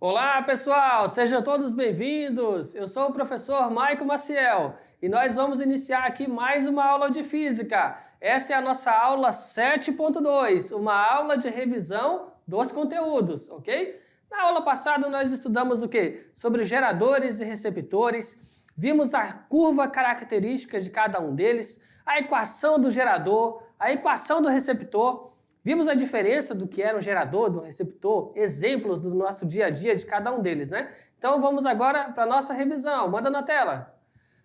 Olá, pessoal! Sejam todos bem-vindos! Eu sou o professor Maico Maciel e nós vamos iniciar aqui mais uma aula de física. Essa é a nossa aula 7.2, uma aula de revisão dos conteúdos, ok? Na aula passada nós estudamos o quê? Sobre geradores e receptores, vimos a curva característica de cada um deles, a equação do gerador, a equação do receptor. Vimos a diferença do que era um gerador, do receptor, exemplos do nosso dia a dia de cada um deles, né? Então vamos agora para a nossa revisão. Manda na tela.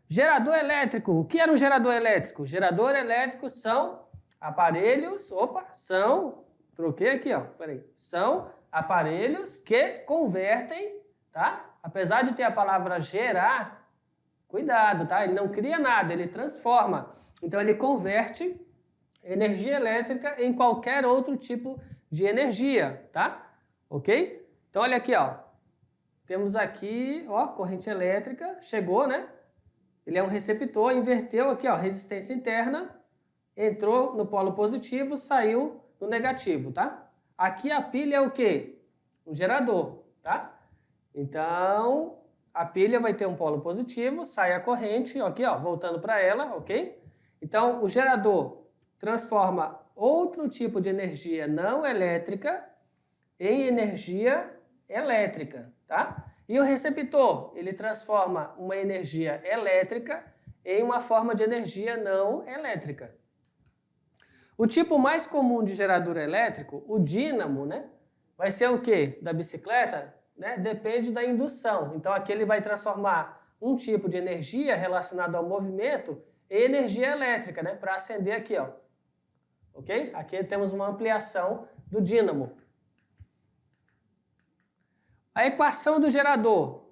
Gerador elétrico. O que era um gerador elétrico? Gerador elétrico são aparelhos, troquei aqui, ó, peraí. São aparelhos que convertem, tá? Apesar de ter a palavra gerar, cuidado, tá? Ele não cria nada, ele transforma. Então ele converte energia elétrica em qualquer outro tipo de energia, tá? Ok? Então olha aqui, ó. Temos aqui, ó, corrente elétrica, chegou, né? Ele é um receptor, inverteu aqui, ó, resistência interna, entrou no polo positivo, saiu no negativo, tá? Aqui a pilha é o quê? Um gerador, tá? Então, a pilha vai ter um polo positivo, sai a corrente, aqui, ó, voltando para ela, ok? Então, o gerador transforma outro tipo de energia não elétrica em energia elétrica, tá? E o receptor, ele transforma uma energia elétrica em uma forma de energia não elétrica. O tipo mais comum de gerador elétrico, o dínamo, né? Vai ser o quê? Da bicicleta, né? Depende da indução. Então aqui ele vai transformar um tipo de energia relacionada ao movimento em energia elétrica, né? Para acender aqui, ó. Ok? Aqui temos uma ampliação do dínamo. A equação do gerador.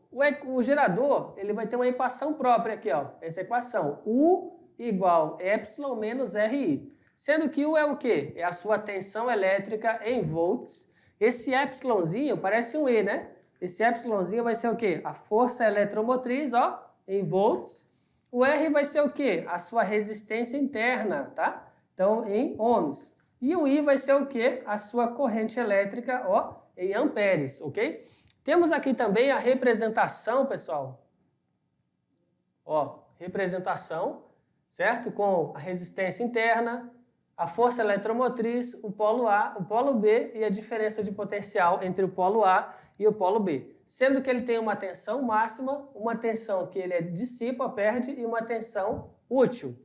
O gerador ele vai ter uma equação própria aqui, ó. Essa equação, U igual Y menos RI. Sendo que U é o quê? É a sua tensão elétrica em volts. Esse Yzinho parece um E, né? Esse Yzinho vai ser o quê? A força eletromotriz, ó, em volts. O R vai ser o quê? A sua resistência interna, tá? Então, em ohms. E o I vai ser o quê? A sua corrente elétrica, ó, em amperes, ok? Temos aqui também a representação, pessoal. Ó, representação, certo? Com a resistência interna, a força eletromotriz, o polo A, o polo B e a diferença de potencial entre o polo A e o polo B. Sendo que ele tem uma tensão máxima, uma tensão que ele dissipa, perde e uma tensão útil.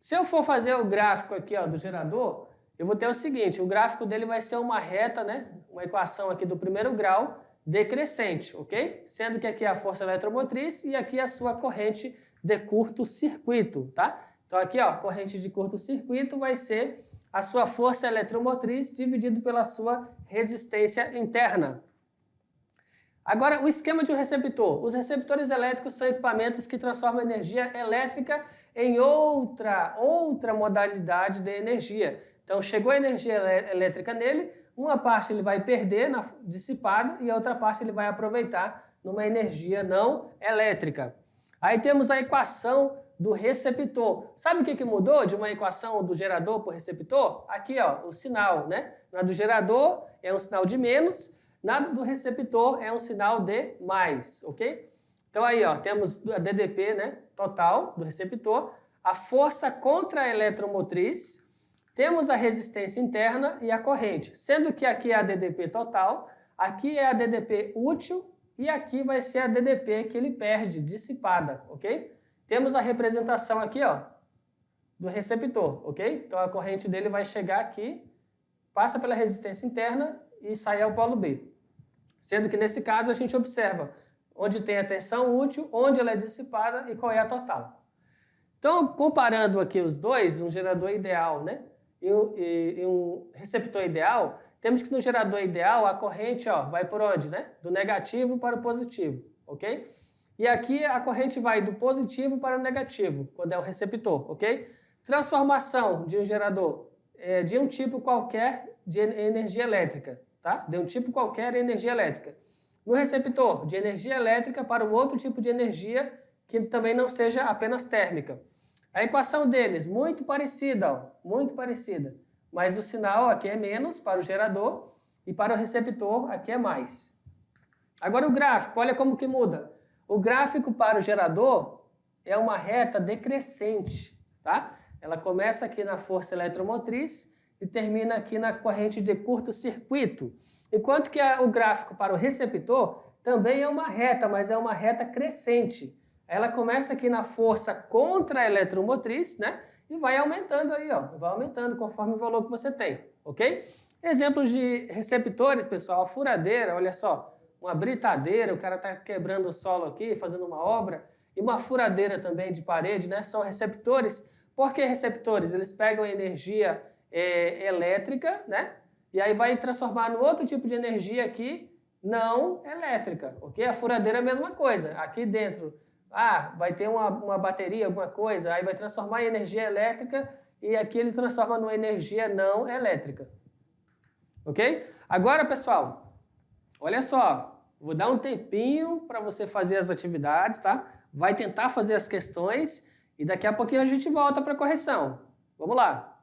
Se eu for fazer o gráfico aqui, ó, do gerador, eu vou ter o seguinte, o gráfico dele vai ser uma reta, né? Uma equação aqui do primeiro grau decrescente, ok? Sendo que aqui é a força eletromotriz e aqui é a sua corrente de curto-circuito, tá? Então aqui, ó, corrente de curto-circuito vai ser a sua força eletromotriz dividido pela sua resistência interna. Agora, o esquema de um receptor. Os receptores elétricos são equipamentos que transformam energia elétrica em outra modalidade de energia. Então, chegou a energia elétrica nele, uma parte ele vai perder dissipada e a outra parte ele vai aproveitar numa energia não elétrica. Aí temos a equação do receptor. Sabe o que mudou de uma equação do gerador para o receptor? Aqui, ó, o sinal, né? Na do gerador é um sinal de menos, na do receptor é um sinal de mais, ok? Então aí, ó, temos a DDP, né, total do receptor, a força contra a eletromotriz, temos a resistência interna e a corrente, sendo que aqui é a DDP total, aqui é a DDP útil e aqui vai ser a DDP que ele perde, dissipada, ok? Temos a representação aqui, ó, do receptor, ok? Então a corrente dele vai chegar aqui, passa pela resistência interna e sai ao polo B. Sendo que nesse caso a gente observa onde tem a tensão útil, onde ela é dissipada e qual é a total. Então, comparando aqui os dois, um gerador ideal, né, e um receptor ideal, temos que no gerador ideal a corrente, ó, vai por onde, né? Do negativo para o positivo, ok? E aqui a corrente vai do positivo para o negativo, quando é o receptor, ok? Transformação de um gerador de um tipo qualquer de energia elétrica, tá? De um tipo qualquer de energia elétrica. No receptor, de energia elétrica para um outro tipo de energia que também não seja apenas térmica. A equação deles, muito parecida, ó, muito parecida. Mas o sinal aqui é menos para o gerador e para o receptor aqui é mais. Agora o gráfico, olha como que muda. O gráfico para o gerador é uma reta decrescente, tá? Ela começa aqui na força eletromotriz e termina aqui na corrente de curto-circuito. Enquanto que o gráfico para o receptor também é uma reta, mas é uma reta crescente. Ela começa aqui na força contra a eletromotriz, né? E vai aumentando aí, ó. Vai aumentando conforme o valor que você tem, ok? Exemplos de receptores, pessoal. A furadeira, olha só. Uma britadeira, o cara está quebrando o solo aqui, fazendo uma obra. E uma furadeira também de parede, né? São receptores. Por que receptores? Eles pegam energia elétrica, né? E aí vai transformar no outro tipo de energia aqui, não elétrica, ok? A furadeira é a mesma coisa. Aqui dentro, vai ter uma bateria, alguma coisa, aí vai transformar em energia elétrica e aqui ele transforma numa energia não elétrica, ok? Agora, pessoal, olha só, vou dar um tempinho para você fazer as atividades, tá? Vai tentar fazer as questões e daqui a pouquinho a gente volta para a correção. Vamos lá.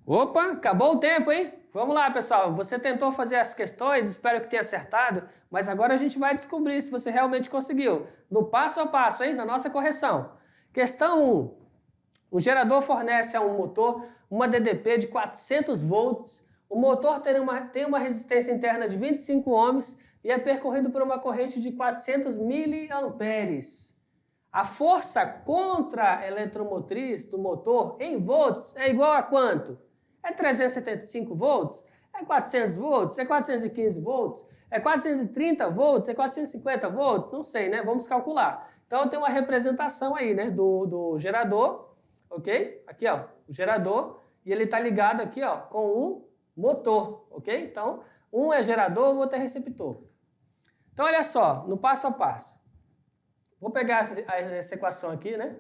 Opa, acabou o tempo, hein? Vamos lá, pessoal. Você tentou fazer as questões, espero que tenha acertado, mas agora a gente vai descobrir se você realmente conseguiu. No passo a passo, hein? Na nossa correção. Questão 1. O gerador fornece a um motor uma DDP de 400 volts. O motor tem uma resistência interna de 25 ohms e é percorrido por uma corrente de 400 miliamperes. A força contra a eletromotriz do motor em volts é igual a quanto? É 375 volts? É 400 volts? É 415 volts? É 430 volts? É 450 volts? Não sei, né? Vamos calcular. Então tem uma representação aí, né, do gerador, ok? Aqui, ó, o gerador, e ele está ligado aqui, ó, com o motor, ok? Então, um é gerador, o outro é receptor. Então, olha só, no passo a passo. Vou pegar essa equação aqui, né,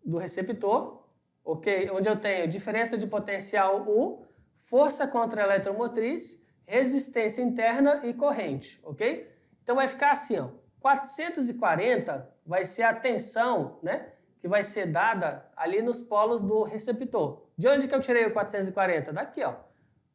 do receptor, ok? Onde eu tenho diferença de potencial U, força contra a eletromotriz, resistência interna e corrente, ok? Então vai ficar assim, ó, 440 vai ser a tensão, né, que vai ser dada ali nos polos do receptor. De onde que eu tirei o 440? Daqui, ó.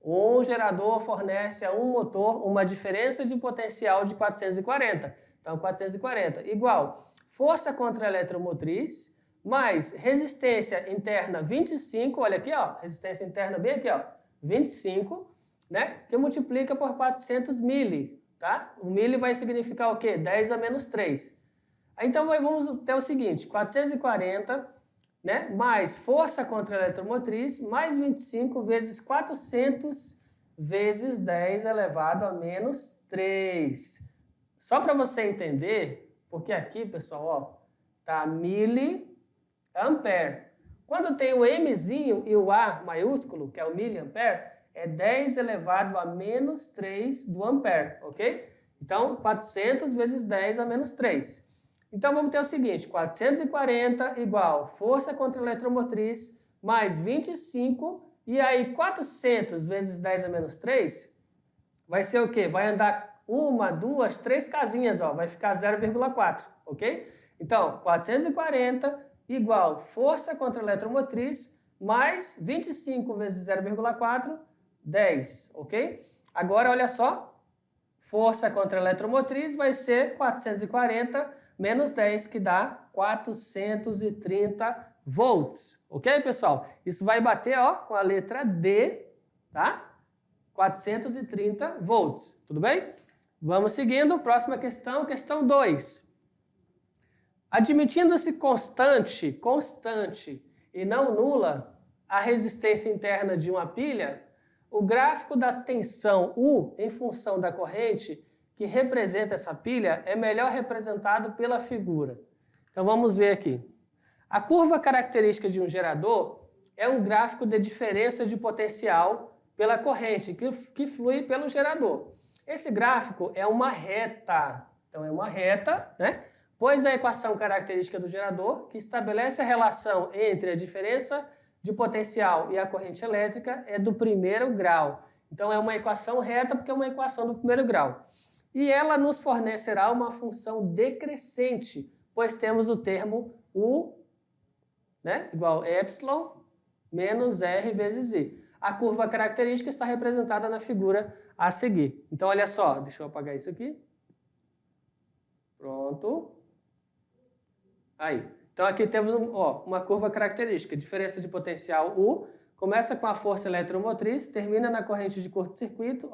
Um gerador fornece a um motor uma diferença de potencial de 440. Então, 440 igual força contra a eletromotriz, mais resistência interna 25, olha aqui, ó, resistência interna bem aqui, ó, 25, né, que multiplica por 400 mili, tá? O mili vai significar o quê? 10 a menos 3. Então, vamos ter o seguinte, 440, né, mais força contra a eletromotriz, mais 25 vezes 400 vezes 10 elevado a menos 3. Só para você entender, porque aqui, pessoal, ó, tá miliampere. Quando tem o Mzinho e o A maiúsculo, que é o miliampere, é 10 elevado a menos 3 do ampere, ok? Então, 400 vezes 10 a menos 3. Então, vamos ter o seguinte, 440 igual força contra a eletromotriz, mais 25, e aí 400 vezes 10 a menos 3, vai ser o quê? Vai andar 1, 2, 3 casinhas, ó, vai ficar 0,4, ok? Então, 440 igual força contra a eletromotriz, mais 25 vezes 0,4, 10, ok? Agora, olha só, força contra a eletromotriz vai ser 440 menos 10, que dá 430 volts, ok, pessoal? Isso vai bater, ó, com a letra D, tá? 430 volts, tudo bem? Vamos seguindo, próxima questão, questão 2. Admitindo-se constante e não nula a resistência interna de uma pilha, o gráfico da tensão U em função da corrente que representa essa pilha é melhor representado pela figura. Então vamos ver aqui. A curva característica de um gerador é um gráfico de diferença de potencial pela corrente que flui pelo gerador. Esse gráfico é uma reta, então é uma reta, né? Pois a equação característica do gerador, que estabelece a relação entre a diferença de potencial e a corrente elétrica, é do primeiro grau. Então é uma equação reta porque é uma equação do primeiro grau. e ela nos fornecerá uma função decrescente, pois temos o termo U, né, igual a epsilon menos R vezes I. A curva característica está representada na figura a seguir. Então, olha só, deixa eu apagar isso aqui. Pronto. Aí. Então, aqui temos uma curva característica. Diferença de potencial U, começa com a força eletromotriz, termina na corrente de curto-circuito,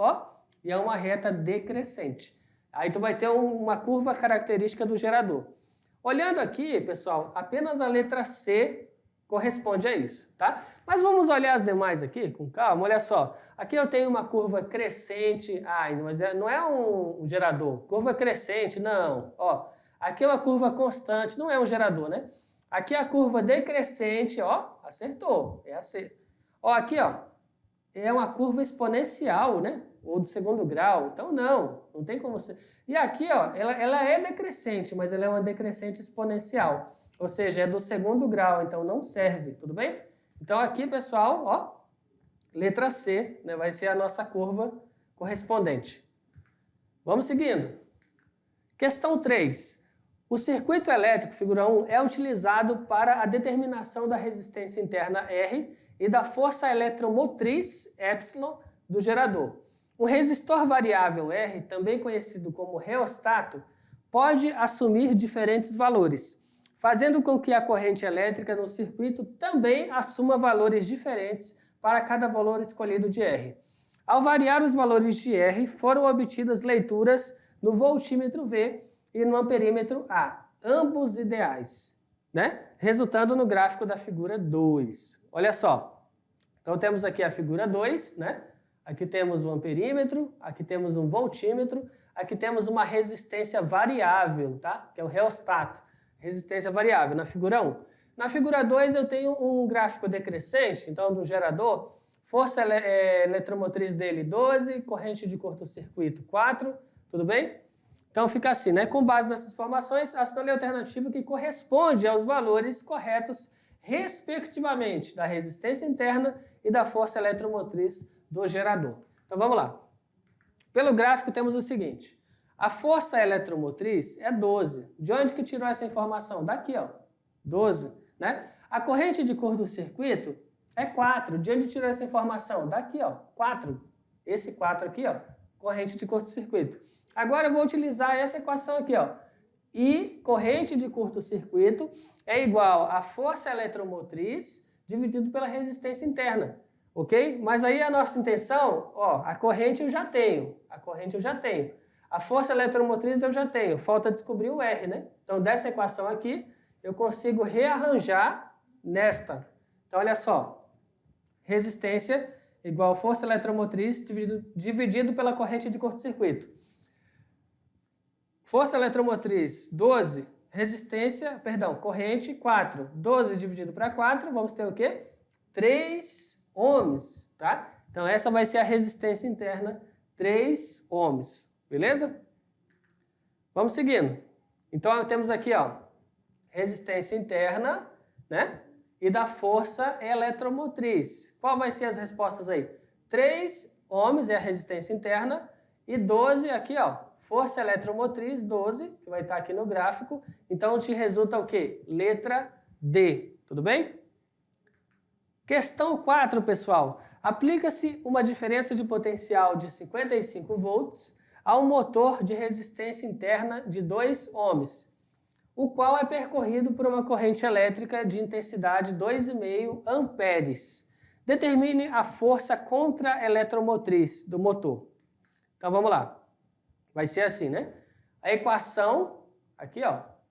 e é uma reta decrescente. Aí tu vai ter uma curva característica do gerador. Olhando aqui, pessoal, apenas a letra C corresponde a isso, tá? Mas vamos olhar as demais aqui com calma, olha só. Aqui eu tenho uma curva crescente, mas não é um gerador. Curva crescente, não. Aqui é uma curva constante, não é um gerador, né? Aqui é a curva decrescente, acertou, é a C. Aqui, é uma curva exponencial, né? Ou do segundo grau, então não tem como ser. E aqui, ela é decrescente, mas ela é uma decrescente exponencial. Ou seja, é do segundo grau, então não serve, tudo bem? Então aqui, pessoal, letra C, né, vai ser a nossa curva correspondente. Vamos seguindo. Questão 3. O circuito elétrico, figura 1, é utilizado para a determinação da resistência interna R e da força eletromotriz epsilon do gerador. Um resistor variável R, também conhecido como reostato, pode assumir diferentes valores, fazendo com que a corrente elétrica no circuito também assuma valores diferentes para cada valor escolhido de R. Ao variar os valores de R, foram obtidas leituras no voltímetro V e no amperímetro A, ambos ideais, né? Resultando no gráfico da figura 2. Olha só, então temos aqui a figura 2, né? Aqui temos um amperímetro, aqui temos um voltímetro, aqui temos uma resistência variável, tá? Que é o reostato. Resistência variável, na figura 1. Na figura 2 eu tenho um gráfico decrescente, então do gerador, força eletromotriz dele 12, corrente de curto-circuito 4, tudo bem? Então fica assim, né? Com base nessas informações, assinale a alternativa que corresponde aos valores corretos, respectivamente, da resistência interna e da força eletromotriz do gerador. Então vamos lá. Pelo gráfico temos o seguinte. A força eletromotriz é 12. De onde que tirou essa informação? Daqui, 12, né? A corrente de curto-circuito é 4. De onde tirou essa informação? Daqui, 4. Esse 4 aqui, corrente de curto-circuito. Agora eu vou utilizar essa equação aqui, I, corrente de curto-circuito, é igual a força eletromotriz dividido pela resistência interna, ok? Mas aí a nossa intenção, a corrente eu já tenho, a força eletromotriz eu já tenho, falta descobrir o R, né? Então, dessa equação aqui, eu consigo rearranjar nesta. Então, olha só, resistência igual a força eletromotriz dividido pela corrente de curto-circuito. Força eletromotriz, 12, corrente, 4. 12 dividido para 4, vamos ter o quê? 3 ohms, tá? Então, essa vai ser a resistência interna, 3 ohms. Beleza? Vamos seguindo. Então, temos aqui, resistência interna, né? E da força eletromotriz. Qual vai ser as respostas aí? 3 ohms é a resistência interna e 12 aqui, força eletromotriz, 12, que vai estar aqui no gráfico. Então, te resulta o quê? Letra D. Tudo bem? Questão 4, pessoal. Aplica-se uma diferença de potencial de 55 volts a um motor de resistência interna de 2 ohms, o qual é percorrido por uma corrente elétrica de intensidade 2,5 amperes. Determine a força contra-eletromotriz do motor. Então, vamos lá. Vai ser assim, né? A equação, aqui,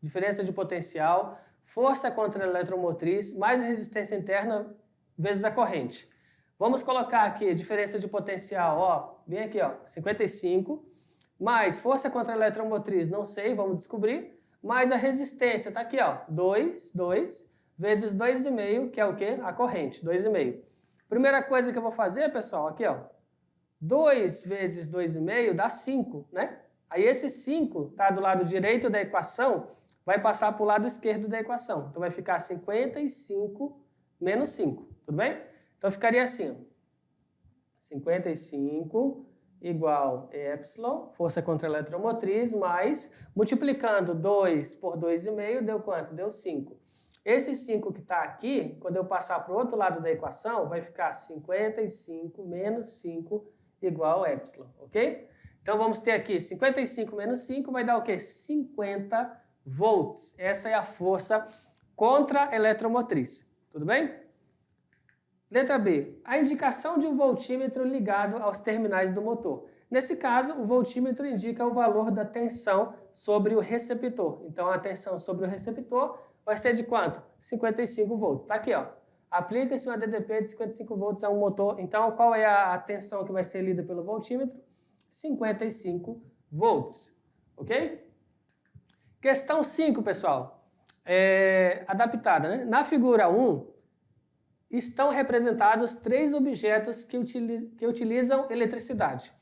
diferença de potencial, força contra-eletromotriz, mais resistência interna vezes a corrente. Vamos colocar aqui a diferença de potencial, bem aqui, 55, mais força contra-eletromotriz, não sei, vamos descobrir, mais a resistência, tá aqui, 2 vezes 2,5, que é o quê? A corrente, 2,5. Primeira coisa que eu vou fazer, pessoal, aqui, 2 vezes 2,5 dá 5, né? Aí esse 5 tá do lado direito da equação, vai passar para o lado esquerdo da equação. Então vai ficar 55 menos 5, tudo bem? Então ficaria assim, 55 igual epsilon, força contra a eletromotriz, mais, multiplicando 2 por 2,5, deu quanto? Deu 5. Esse 5 que está aqui, quando eu passar para o outro lado da equação, vai ficar 55 menos 5 igual epsilon, ok? Então vamos ter aqui 55 menos 5 vai dar o quê? 50 volts. Essa é a força contra a eletromotriz. Tudo bem? Letra B. A indicação de um voltímetro ligado aos terminais do motor. Nesse caso, o voltímetro indica o valor da tensão sobre o receptor. Então a tensão sobre o receptor vai ser de quanto? 55 volts. Está aqui, ó. Aplica-se uma DDP de 55 volts a um motor. Então qual é a tensão que vai ser lida pelo voltímetro? 55 volts, ok? Questão 5, pessoal, adaptada, né? Na figura 1, estão representados 3 objetos que utilizam eletricidade.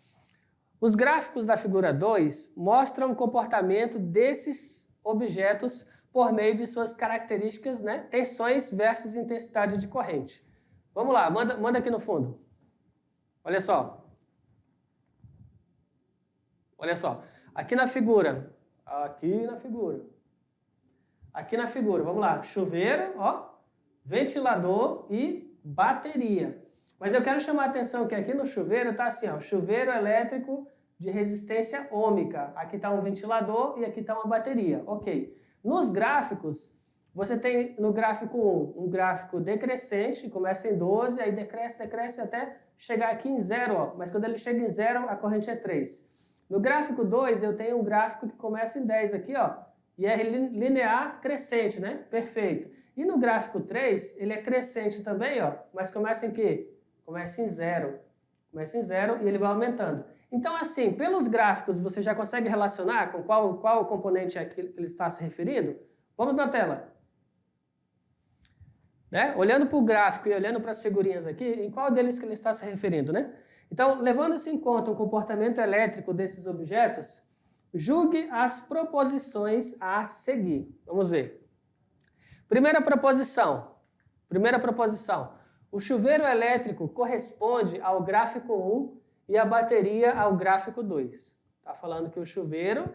Os gráficos da figura 2 mostram o comportamento desses objetos por meio de suas características, né? Tensões versus intensidade de corrente. Vamos lá, manda aqui no fundo. Olha só. Olha só, aqui na figura, vamos lá, chuveiro, ó, ventilador e bateria. Mas eu quero chamar a atenção que aqui no chuveiro tá assim, ó, chuveiro elétrico de resistência ôhmica. Aqui está um ventilador e aqui está uma bateria, ok. Nos gráficos, você tem no gráfico 1 um gráfico decrescente, começa em 12, aí decresce até chegar aqui em 0, ó, mas quando ele chega em 0, a corrente é 3. No gráfico 2, eu tenho um gráfico que começa em 10 aqui, ó, e é linear crescente, né? Perfeito. E no gráfico 3, ele é crescente também, ó, mas começa em quê? Começa em 0. Começa em 0 e ele vai aumentando. Então, assim, pelos gráficos, você já consegue relacionar com qual componente é que ele está se referindo? Vamos na tela. Né? Olhando para o gráfico e olhando para as figurinhas aqui, em qual deles que ele está se referindo, né? Então, levando-se em conta o comportamento elétrico desses objetos, julgue as proposições a seguir. Vamos ver. Primeira proposição. O chuveiro elétrico corresponde ao gráfico 1 e a bateria ao gráfico 2. Está falando que o chuveiro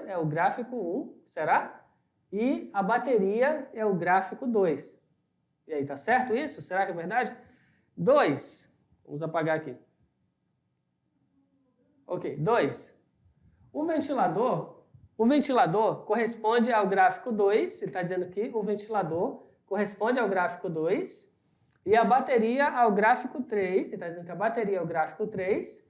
é o gráfico 1, será? E a bateria é o gráfico 2. E aí, tá certo isso? Será que é verdade? 2. Vamos apagar aqui. Ok, 2. O ventilador corresponde ao gráfico 2, ele está dizendo que o ventilador corresponde ao gráfico 2, e a bateria ao gráfico 3, ele está dizendo que a bateria é o gráfico 3,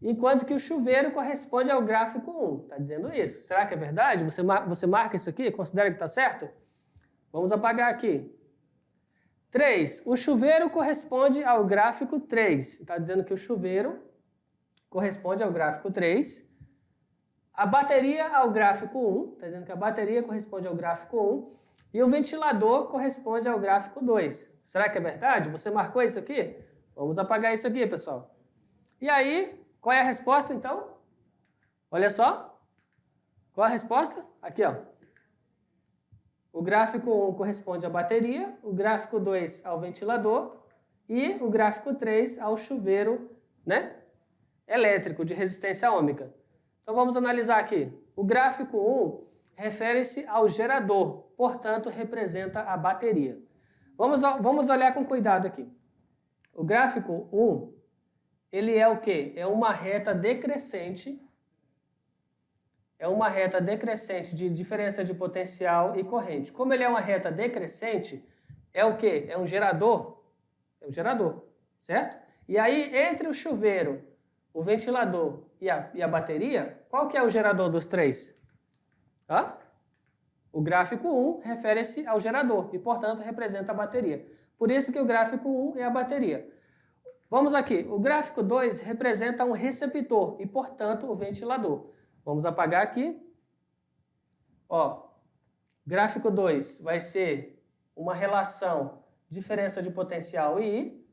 enquanto que o chuveiro corresponde ao gráfico 1, está dizendo isso. Será que é verdade? Você marca isso aqui? Considera que está certo? Vamos apagar aqui. 3. O chuveiro corresponde ao gráfico 3. Está dizendo que o chuveiro corresponde ao gráfico 3. A bateria ao gráfico 1. Está dizendo que a bateria corresponde ao gráfico 1. E o ventilador corresponde ao gráfico 2. Será que é verdade? Você marcou isso aqui? Vamos apagar isso aqui, pessoal. E aí, qual é a resposta, então? Olha só. Qual é a resposta? Aqui, ó. O gráfico 1 corresponde à bateria, o gráfico 2 ao ventilador e o gráfico 3 ao chuveiro, né, elétrico de resistência ôhmica. Então vamos analisar aqui. O gráfico 1 refere-se ao gerador, portanto representa a bateria. Vamos olhar com cuidado aqui. O gráfico 1, ele é o quê? É uma reta decrescente. É uma reta decrescente de diferença de potencial e corrente. Como ele é uma reta decrescente, é o quê? É um gerador. É um gerador, certo? E aí, entre o chuveiro, o ventilador e a bateria, qual que é o gerador dos três? O gráfico 1 refere-se ao gerador e, portanto, representa a bateria. Por isso que o gráfico 1 é a bateria. Vamos aqui. O gráfico 2 representa um receptor e, portanto, o ventilador. Vamos apagar aqui. Ó, gráfico 2 vai ser uma relação diferença de potencial I.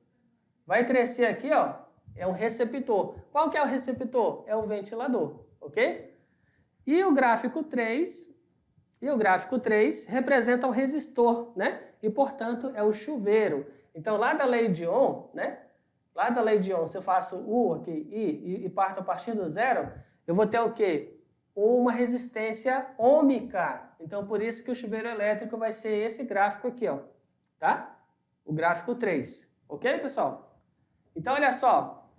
Vai crescer aqui, ó, é um receptor. Qual que é o receptor? É o ventilador, ok? E o gráfico 3 representa um resistor, né? E, portanto, é o chuveiro. Então, lá da lei de Ohm, né? lá da lei de Ohm, se eu faço U aqui, I, e parto a partir do zero, eu vou ter o quê? Uma resistência ôhmica. Então, por isso que o chuveiro elétrico vai ser esse gráfico aqui, ó, tá? O gráfico 3. Ok, pessoal? Então, olha só.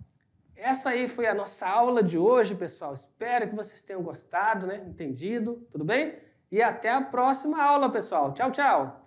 Essa aí foi a nossa aula de hoje, pessoal. Espero que vocês tenham gostado, né? Entendido, tudo bem? E até a próxima aula, pessoal. Tchau, tchau!